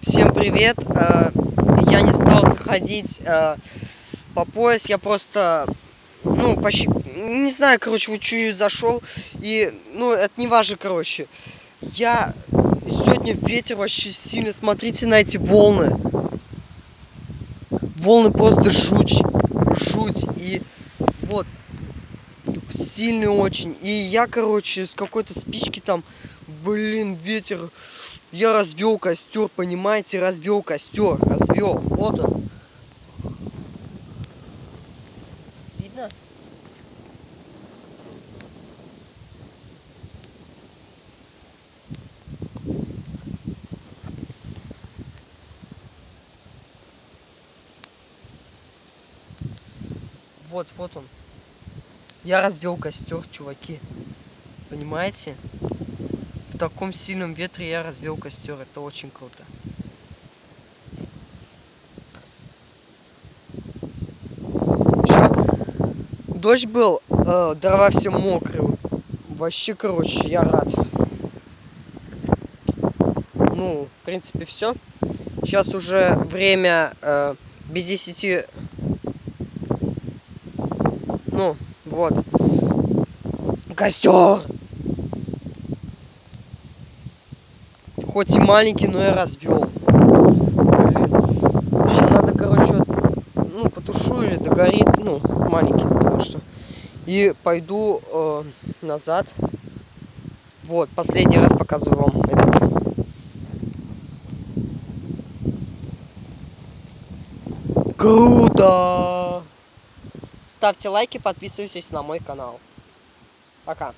Всем привет! Я не стал сходить по пояс, я просто, почти, не знаю, короче, вот чуть-чуть зашел, и, это не важно, короче. Сегодня ветер вообще сильный, смотрите на эти волны. Волны просто жуть, и вот, сильный очень. И я, короче, с какой-то спички там, ветер. Я развел костер, понимаете, развел. Вот он. Видно? Вот он. Я развел костер, чуваки. Понимаете? В таком сильном ветре я развел костер. Это очень круто. Дождь был, дрова все мокрые. Вообще, короче, я рад. В принципе, все. Сейчас уже время без 10. Вот. Костер! Хоть и маленький, но я развел. Сейчас надо, короче, потушу или догорит, маленький, потому что. И пойду назад. Вот, последний раз показываю вам этот. Круто! Ставьте лайки, подписывайтесь на мой канал. Пока.